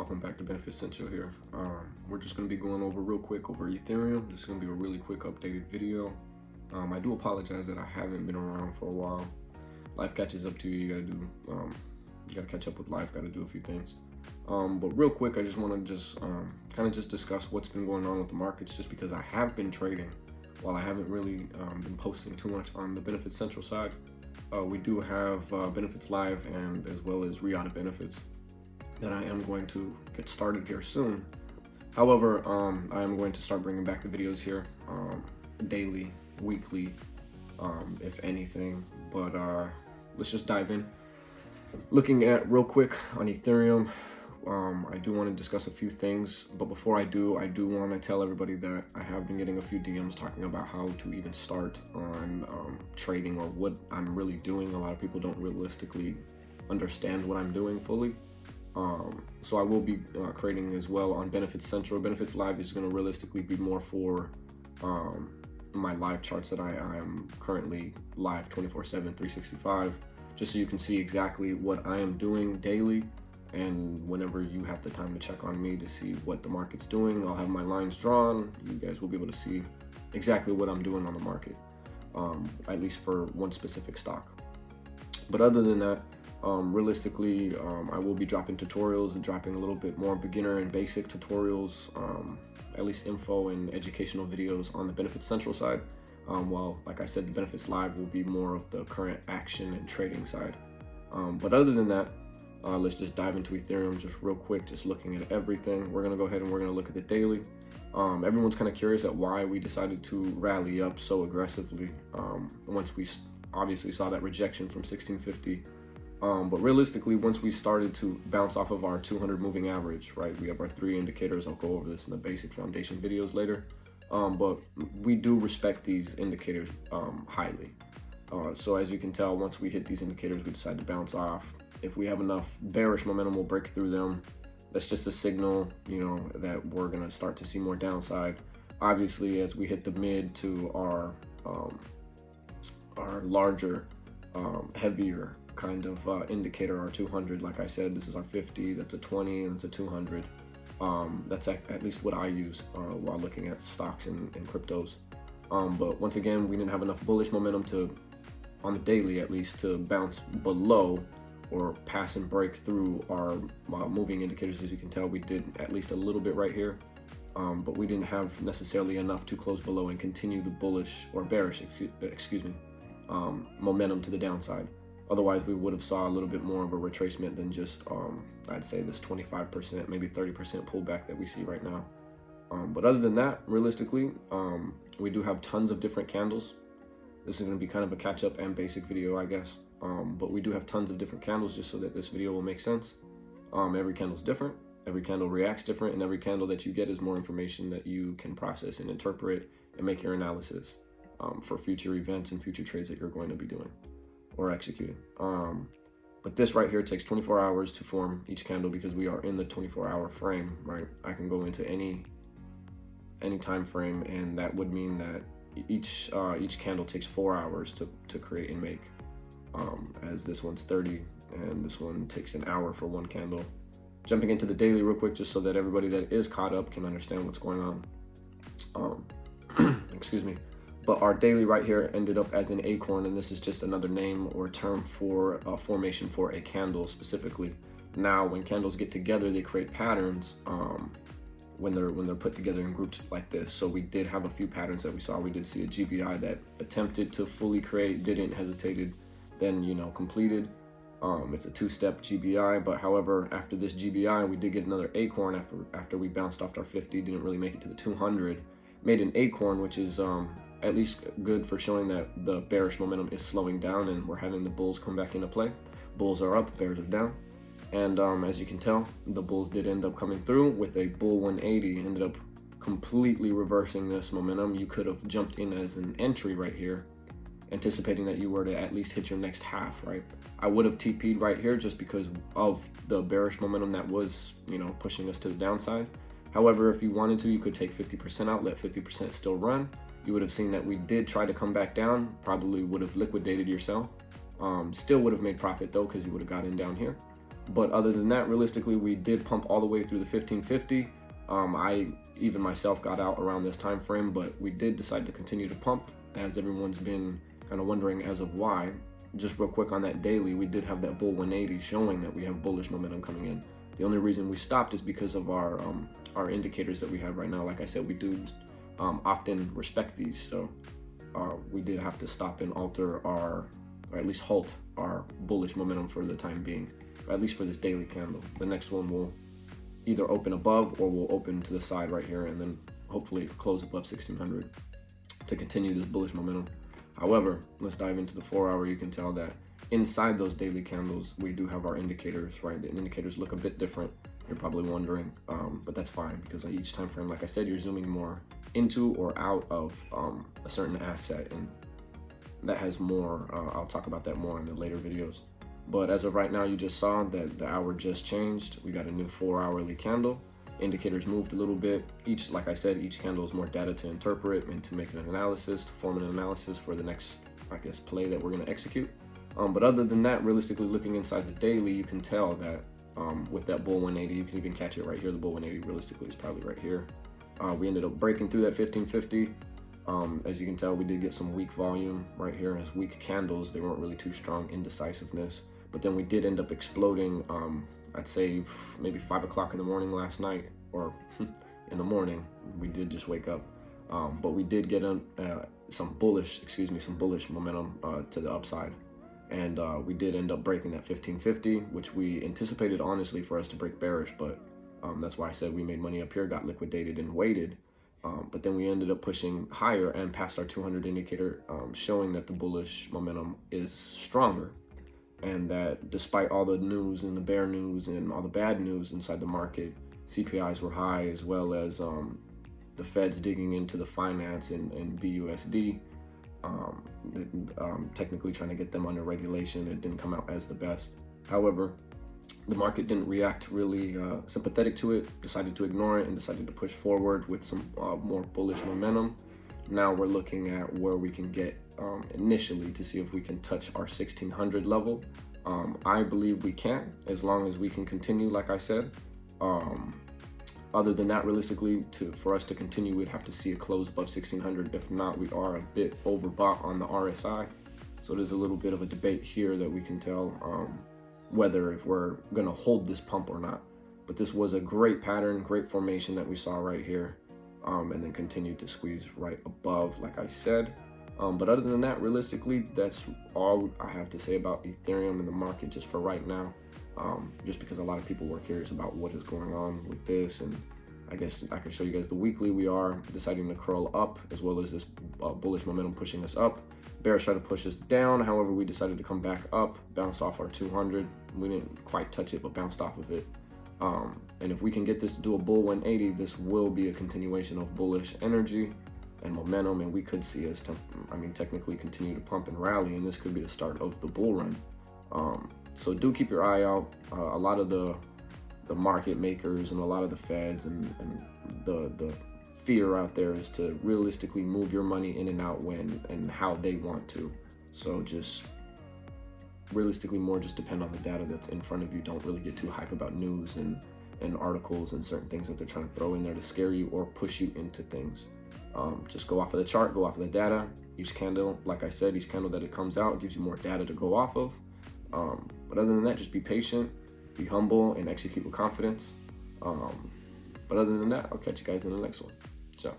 welcome back to BenefitsCentral here. We're just going to be going over real quick over Ethereum. This is going to be a really quick updated video. I do apologize that I haven't been around for a while. Life catches up to you. You gotta catch up with life. Got to do a few things. But real quick, I just want to kind of discuss what's been going on with the markets, just because I have been trading while I haven't really been posting too much on the BenefitsCentral side. We do have Benefits Live and as well as re-audit benefits that I am going to get started here soon. However, I am going to start bringing back the videos here daily, weekly, if anything. But let's just dive in. Looking at real quick on Ethereum, I do want to discuss a few things, but before I do want to tell everybody that I have been getting a few DMs talking about how to even start on trading or what I'm really doing. A lot of people don't realistically understand what I'm doing fully. So I will be creating as well on BenefitsCentral. Benefits Live is going to realistically be more for my live charts that I am currently live 24/7, 365, just so you can see exactly what I am doing daily. And whenever you have the time to check on me to see what the market's doing, I'll have my lines drawn. You guys will be able to see exactly what I'm doing on the market, at least for one specific stock. But other than that, realistically, I will be dropping tutorials and dropping a little bit more beginner and basic tutorials, at least info and educational videos on the BenefitsCentral side. While, like I said, the Benefits Live will be more of the current action and trading side. But other than that, let's just dive into Ethereum just real quick, just looking at everything. We're gonna go ahead and we're gonna look at the daily. Everyone's kind of curious at why we decided to rally up so aggressively once we obviously saw that rejection from 1650. But realistically, once we started to bounce off of our 200 moving average, right? We have our 3 indicators. I'll go over this in the basic foundation videos later. But we do respect these indicators highly. So as you can tell, once we hit these indicators, we decide to bounce off. If we have enough bearish momentum, we'll break through them. That's just a signal, you know, that we're gonna start to see more downside. Obviously, as we hit the mid to our larger, heavier kind of indicator, our 200, like I said, this is our 50, that's a 20, and it's a 200. That's at least what I use while looking at stocks and cryptos. But once again, we didn't have enough bullish momentum to, on the daily at least, to bounce below or pass and break through our moving indicators. As you can tell, we did at least a little bit right here, but we didn't have necessarily enough to close below and continue the bullish or bearish, momentum to the downside. Otherwise, we would have saw a little bit more of a retracement than just, I'd say, this 25%, maybe 30% pullback that we see right now. But other than that, realistically, we do have tons of different candles. This is going to be kind of a catch-up and basic video, I guess. But we do have tons of different candles just so that this video will make sense. Every candle's different, every candle reacts different, and every candle that you get is more information that you can process and interpret and make your analysis for future events and future trades that you're going to be doing or executing. But this right here takes 24 hours to form each candle because we are in the 24-hour frame, right? I can go into any time frame, and that would mean that each candle takes 4 hours to create and make. As this one's 30 and this one takes an hour for one candle. Jumping into the daily real quick, just so that everybody that is caught up can understand what's going on. Excuse me. But our daily right here ended up as an acorn, and this is just another name or term for a formation for a candle specifically. Now, when candles get together, they create patterns when they're put together and grouped like this. So we did have a few patterns that we saw. We did see a GBI that attempted to fully create, didn't, hesitated, then, you know, completed. It's a 2-step GBI, but however, after this GBI, we did get another acorn after we bounced off our 50, didn't really make it to the 200, made an acorn, which is at least good for showing that the bearish momentum is slowing down and we're having the bulls come back into play. Bulls are up, bears are down. And as you can tell, the bulls did end up coming through with a bull 180, ended up completely reversing this momentum. You could have jumped in as an entry right here, anticipating that you were to at least hit your next half, right? I would have TP'd right here just because of the bearish momentum that was, you know, pushing us to the downside. However, if you wanted to, you could take 50% out, let 50% still run. You would have seen that we did try to come back down, probably would have liquidated yourself. Still would have made profit though, because you would have got in down here. But other than that, realistically, we did pump all the way through the 1550. I even myself got out around this time frame, but we did decide to continue to pump, as everyone's been kind of wondering as of why. Just real quick on that daily, we did have that bull 180 showing that we have bullish momentum coming in. The only reason we stopped is because of our indicators that we have right now. Like I said, we do often respect these, so we did have to stop and alter or at least halt our bullish momentum for the time being, or at least for this daily candle. The next one will either open above or will open to the side right here, and then hopefully close above 1600 to continue this bullish momentum. However, let's dive into the 4 hour. You can tell that inside those daily candles, we do have our indicators, right? The indicators look a bit different. You're probably wondering, but that's fine, because each time frame, like I said, you're zooming more into or out of a certain asset, and that has more, I'll talk about that more in the later videos. But as of right now, you just saw that the hour just changed. We got a new 4 hourly candle. Indicators moved a little bit. Each, like I said, each candle is more data to interpret and to make an analysis, to form an analysis for the next, I guess, play that we're gonna execute. But other than that, realistically looking inside the daily, you can tell that with that bull 180, you can even catch it right here. The bull 180 realistically is probably right here. We ended up breaking through that 1550. As you can tell, we did get some weak volume right here as weak candles. They weren't really too strong, indecisiveness. But then we did end up exploding, I'd say maybe 5 o'clock in the morning last night, or in the morning. We did just wake up. But we did get some bullish momentum to the upside. And we did end up breaking that 1550, which we anticipated, honestly, for us to break bearish. But that's why I said we made money up here, got liquidated and waited. But then we ended up pushing higher and past our 200 indicator, showing that the bullish momentum is stronger. And that despite all the news and the bear news and all the bad news inside the market, CPIs were high, as well as the Fed's digging into the finance and BUSD, technically trying to get them under regulation. It didn't come out as the best. However, the market didn't react really sympathetic to it, decided to ignore it, and decided to push forward with some more bullish momentum. Now we're looking at where we can get initially to see if we can touch our 1600 level. I believe we can, as long as we can continue, like I said. Other than that, realistically, for us to continue, we'd have to see a close above 1600. If not, we are a bit overbought on the RSI. So there's a little bit of a debate here that we can tell whether if we're gonna hold this pump or not. But this was a great pattern, great formation that we saw right here, and then continued to squeeze right above, like I said. But other than that, realistically, that's all I have to say about Ethereum in the market just for right now. Just because a lot of people were curious about what is going on with this, and I guess I can show you guys the weekly. We are deciding to curl up, as well as this bullish momentum pushing us up. Bears tried to push us down, however, we decided to come back up, bounce off our 200. We didn't quite touch it, but bounced off of it. And if we can get this to do a bull 180, this will be a continuation of bullish energy and momentum, and we could see us, technically continue to pump and rally, and this could be the start of the bull run. So do keep your eye out. A lot of the market makers and a lot of the Feds and the fear out there is to realistically move your money in and out when and how they want to. So just realistically more just depend on the data that's in front of you. Don't really get too hype about news and articles and certain things that they're trying to throw in there to scare you or push you into things. Just go off of the chart, go off of the data. Each candle, like I said, each candle that it comes out gives you more data to go off of. But other than that, just be patient, be humble, and execute with confidence. But other than that, I'll catch you guys in the next one. Ciao.